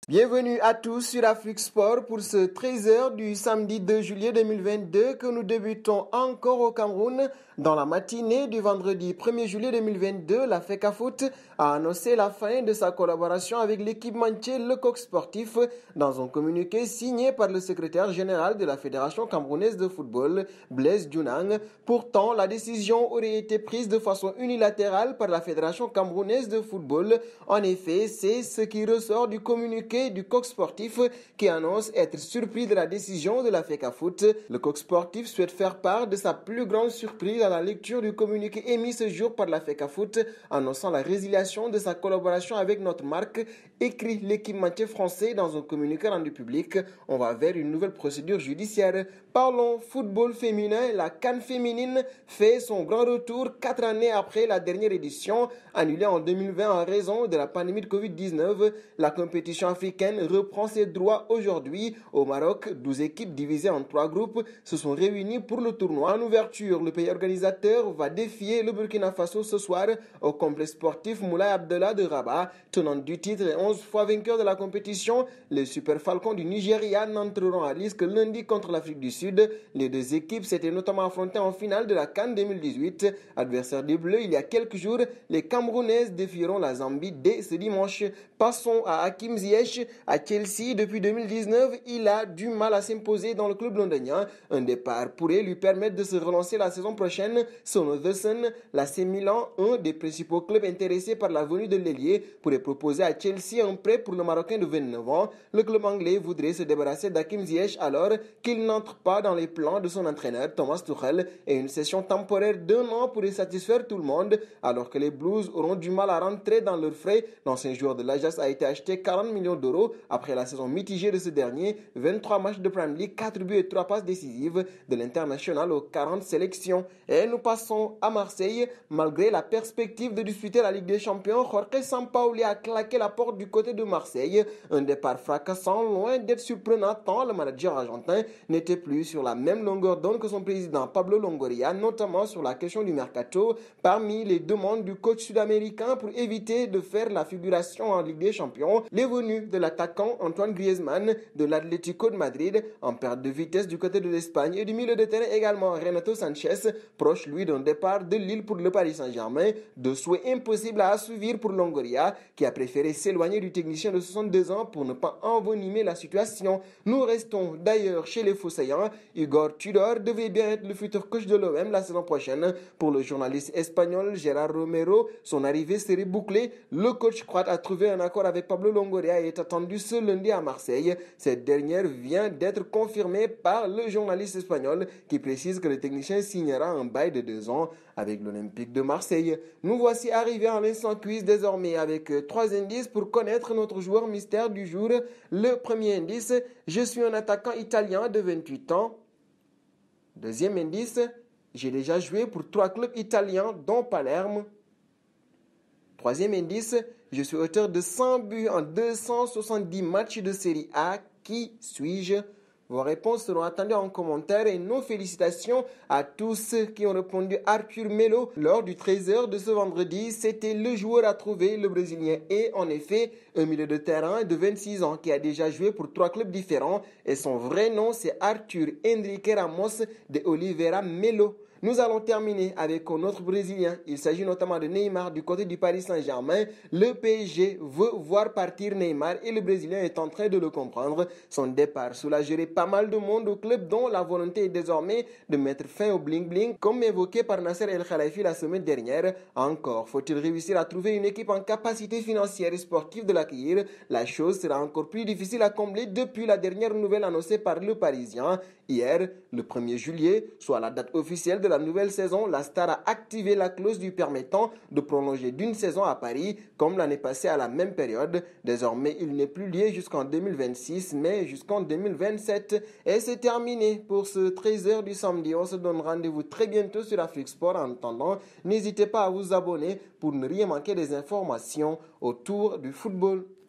Bienvenue à tous sur Afrique Sport pour ce 13h du samedi 2 juillet 2022 que nous débutons encore au Cameroun. Dans la matinée du vendredi 1er juillet 2022, la FECAFOOT a annoncé la fin de sa collaboration avec l'équipementier Le Coq Sportif dans un communiqué signé par le secrétaire général de la Fédération camerounaise de football, Blaise Diounang. Pourtant, la décision aurait été prise de façon unilatérale par la Fédération camerounaise de football. En effet, c'est ce qui ressort du communiqué du Coq Sportif qui annonce être surpris de la décision de la FECAFOOT. Le Coq Sportif souhaite faire part de sa plus grande surprise à la lecture du communiqué émis ce jour par la FECAFOOT annonçant la résiliation de sa collaboration avec notre marque, écrit l'équipementier français dans un communiqué rendu public. On va vers une nouvelle procédure judiciaire. Parlons football féminin. La CAN féminine fait son grand retour 4 années après la dernière édition, annulée en 2020 en raison de la pandémie de Covid-19. La compétition africaine reprend ses droits aujourd'hui. Au Maroc, 12 équipes divisées en 3 groupes se sont réunies pour le tournoi. En ouverture, le pays organisateur va défier le Burkina Faso ce soir au complexe sportif Moulay Abdallah de Rabat. Tenant du titre et 11 fois vainqueur de la compétition, les Super Falcons du Nigeria n'entreront à l'IS que lundi contre l'Afrique du Sud. Les deux équipes s'étaient notamment affrontées en finale de la CAN 2018. Adversaire des Bleus il y a quelques jours, les Camerounaises défieront la Zambie dès ce dimanche. Passons à Hakim Ziyech. À Chelsea, depuis 2019, il a du mal à s'imposer dans le club londonien. Un départ pourrait lui permettre de se relancer la saison prochaine. Selon The Sun, l'AC Milan, un des principaux clubs intéressés par la venue de l'ailier, pourrait proposer à Chelsea un prêt pour le Marocain de 29 ans. Le club anglais voudrait se débarrasser d'Hakim Ziyech alors qu'il n'entre pas dans les plans de son entraîneur Thomas Tuchel et une session temporaire d'1 an pourrait satisfaire tout le monde. Alors que les Blues auront du mal à rentrer dans leurs frais, l'ancien joueur de l'Ajax a été acheté 40 millions d'euros après la saison mitigée de ce dernier. 23 matchs de Premier League, 4 buts et 3 passes décisives de l'international aux 40 sélections. Et nous passons à Marseille. Malgré la perspective de disputer la Ligue des Champions, Jorge Sampaoli a claqué la porte du côté de Marseille. Un départ fracassant, loin d'être surprenant tant le manager argentin n'était plus sur la même longueur d'onde que son président Pablo Longoria, notamment sur la question du mercato. Parmi les demandes du coach sud-américain pour éviter de faire la figuration en Ligue des Champions, les venues de l'attaquant Antoine Griezmann de l'Atlético de Madrid en perte de vitesse du côté de l'Espagne et du milieu de terrain également Renato Sanchez, proche lui d'un départ de Lille pour le Paris Saint-Germain, de souhaits impossibles à assouvir pour Longoria qui a préféré s'éloigner du technicien de 62 ans pour ne pas envenimer la situation. Nous restons d'ailleurs chez les Fosséens. Igor Tudor devait bien être le futur coach de l'OM la saison prochaine. Pour le journaliste espagnol Gerard Romero, son arrivée serait bouclée. Le coach croate a trouvé un accord avec Pablo Longoria et est attendu ce lundi à Marseille. Cette dernière vient d'être confirmée par le journaliste espagnol qui précise que le technicien signera un bail de 2 ans avec l'Olympique de Marseille. Nous voici arrivés en l'instant quiz désormais avec 3 indices pour connaître notre joueur mystère du jour. Le premier indice, je suis un attaquant italien de 28 ans. Deuxième indice, j'ai déjà joué pour 3 clubs italiens dont Palerme. Troisième indice, je suis auteur de 100 buts en 270 matchs de Série A. Qui suis-je? Vos réponses seront attendues en commentaire et nos félicitations à tous ceux qui ont répondu Arthur Melo lors du 13h de ce vendredi. C'était le joueur à trouver, le Brésilien est en effet un milieu de terrain de 26 ans qui a déjà joué pour 3 clubs différents et son vrai nom c'est Arthur Henrique Ramos de Oliveira Melo. Nous allons terminer avec un autre Brésilien. Il s'agit notamment de Neymar du côté du Paris Saint-Germain. Le PSG veut voir partir Neymar et le Brésilien est en train de le comprendre. Son départ soulagerait pas mal de monde au club dont la volonté est désormais de mettre fin au bling-bling comme évoqué par Nasser El Khelaifi la semaine dernière. Encore faut-il réussir à trouver une équipe en capacité financière et sportive de l'accueillir. La chose sera encore plus difficile à combler depuis la dernière nouvelle annoncée par le Parisien. Hier, le 1er juillet, soit la date officielle de la nouvelle saison, la star a activé la clause lui permettant de prolonger d'une saison à Paris, comme l'année passée à la même période. Désormais, il n'est plus lié jusqu'en 2026, mais jusqu'en 2027. Et c'est terminé pour ce 13h du samedi. On se donne rendez-vous très bientôt sur Afrique Sport. En attendant, n'hésitez pas à vous abonner pour ne rien manquer des informations autour du football.